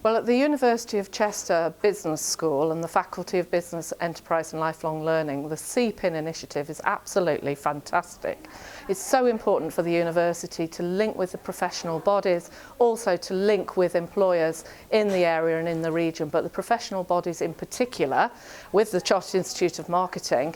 Well, at the University of Chester Business School and the Faculty of Business, Enterprise and Lifelong Learning, the CPIN initiative is absolutely fantastic. It's so important for the university to link with the professional bodies, also to link with employers in the area and in the region, but the professional bodies in particular with the Chartered Institute of Marketing,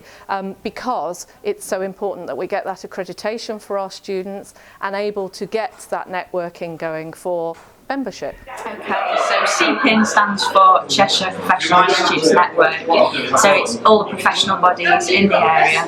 because it's so important that we get that accreditation for our students and able to get that networking going for membership. Okay, so CPIN stands for Cheshire Professional Institutes Network. So it's all the professional bodies in the area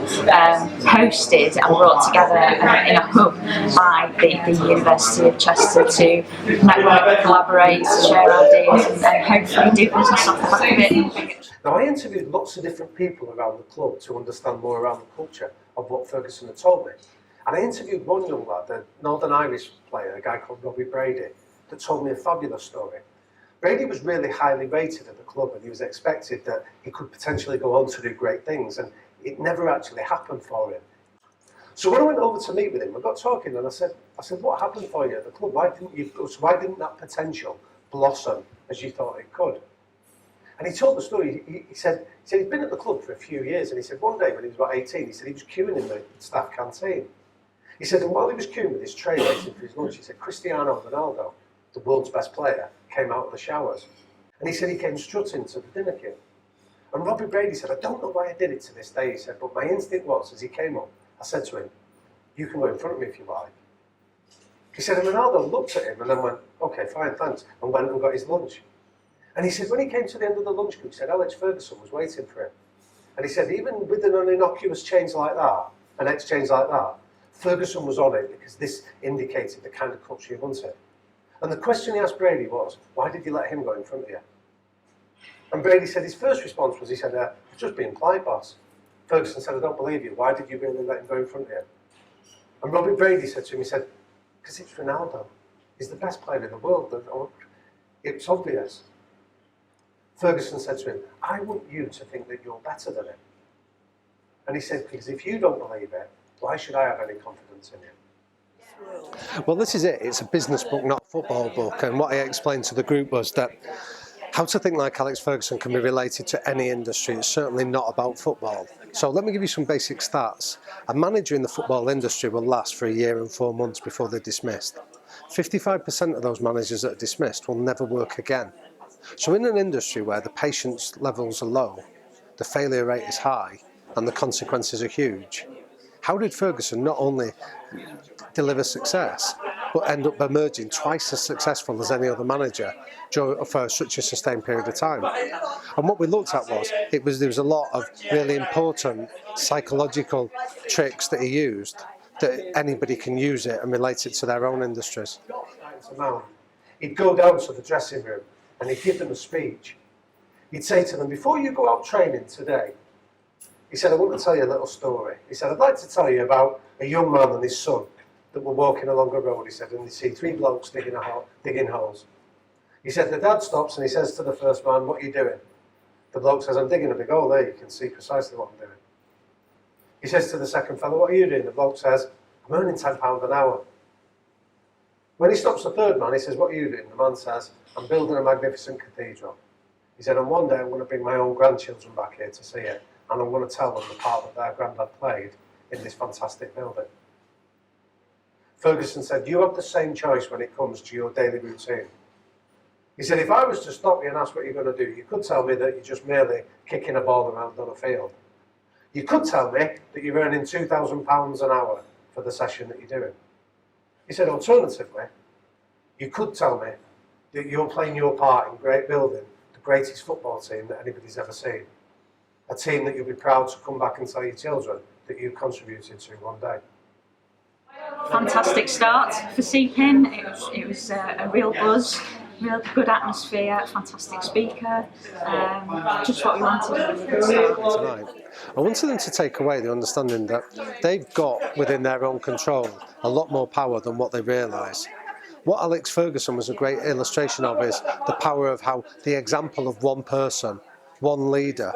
hosted and brought together in a hub by the University of Chester to network, collaborate, share ideas and hopefully do business off the back of it. Now, I interviewed lots of different people around the club to understand more around the culture of what Ferguson had told me. And I interviewed one young lad, a Northern Irish player, a guy called Robbie Brady, that told me a fabulous story. Brady was really highly rated at the club and he was expected that he could potentially go on to do great things, and it never actually happened for him. So when I went over to meet with him, I got talking and I said, what happened for you at the club? Why didn't that potential blossom as you thought it could? And he told the story. He said he'd been at the club for a few years, and he said one day when he was about 18, he said he was queuing in the staff canteen. He said, and while he was queuing with his tray waiting for his lunch, he said, Cristiano Ronaldo, the world's best player, came out of the showers. And he said he came strutting to the dinner queue. And Robbie Brady said, I don't know why I did it to this day, he said, but my instinct was, as he came up, I said to him, you can go in front of me if you like. He said, and Ronaldo looked at him and then went, okay, fine, thanks, and went and got his lunch. And he said, when he came to the end of the lunch queue, he said, Alex Ferguson was waiting for him. And he said, even with an innocuous change like that, an exchange like that, Ferguson was on it because this indicated the kind of culture he wanted. And the question he asked Brady was, why did you let him go in front of you? And Brady said his first response was, he said, it's just being polite, boss. Ferguson said, I don't believe you. Why did you really let him go in front of you? And Robbie Brady said to him, he said, because it's Ronaldo. He's the best player in the world. It's obvious. Ferguson said to him, I want you to think that you're better than him. And he said, because if you don't believe it, why should I have any confidence in you? Well, this is it. It's a business book, not a football book. And what I explained to the group was that how to think like Alex Ferguson can be related to any industry. It's certainly not about football. So let me give you some basic stats. A manager in the football industry will last for a year and 4 months before they're dismissed. 55% of those managers that are dismissed will never work again. So in an industry where the patience levels are low, the failure rate is high, and the consequences are huge, how did Ferguson not only deliver success, but end up emerging twice as successful as any other manager for such a sustained period of time? And what we looked at was, there was a lot of really important psychological tricks that he used, that anybody can use it and relate it to their own industries. He'd go down to the dressing room and he'd give them a speech. He'd say to them, before you go out training today, he said, I want to tell you a little story. He said, I'd like to tell you about a young man and his son that were walking along a road, he said, and they see three blokes digging holes. He said, the dad stops and he says to the first man, what are you doing? The bloke says, I'm digging a big hole there, you can see precisely what I'm doing. He says to the second fellow, what are you doing? The bloke says, I'm earning £10 an hour. When he stops the third man, he says, what are you doing? The man says, I'm building a magnificent cathedral. He said, and one day I'm going to bring my own grandchildren back here to see it, and I'm going to tell them the part that their granddad played in this fantastic building. Ferguson said, you have the same choice when it comes to your daily routine. He said, if I was to stop you and ask what you're going to do, you could tell me that you're just merely kicking a ball around on a field. You could tell me that you're earning £2,000 an hour for the session that you're doing. He said, alternatively, you could tell me that you're playing your part in building the greatest football team that anybody's ever seen. A team that you'll be proud to come back and tell your children that you've contributed to one day. Fantastic start for CPIN. It was a real buzz, real good atmosphere, fantastic speaker, just what we wanted. Tonight, I wanted them to take away the understanding that they've got within their own control a lot more power than what they realise. What Alex Ferguson was a great illustration of is the power of how the example of one person, one leader,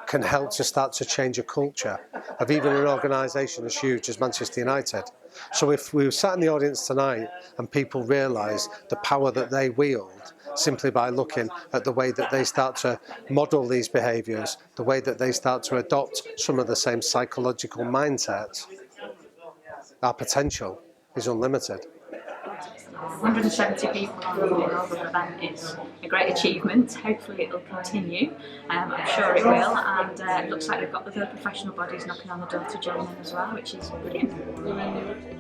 can help to start to change a culture of even an organisation as huge as Manchester United. So if we were sat in the audience tonight and people realise the power that they wield simply by looking at the way that they start to model these behaviours, the way that they start to adopt some of the same psychological mindsets, our potential is unlimited. 170 people on the inaugural event is a great achievement. Hopefully it will continue. I'm sure it will, and it looks like we've got other professional bodies knocking on the door to join in as well, which is brilliant.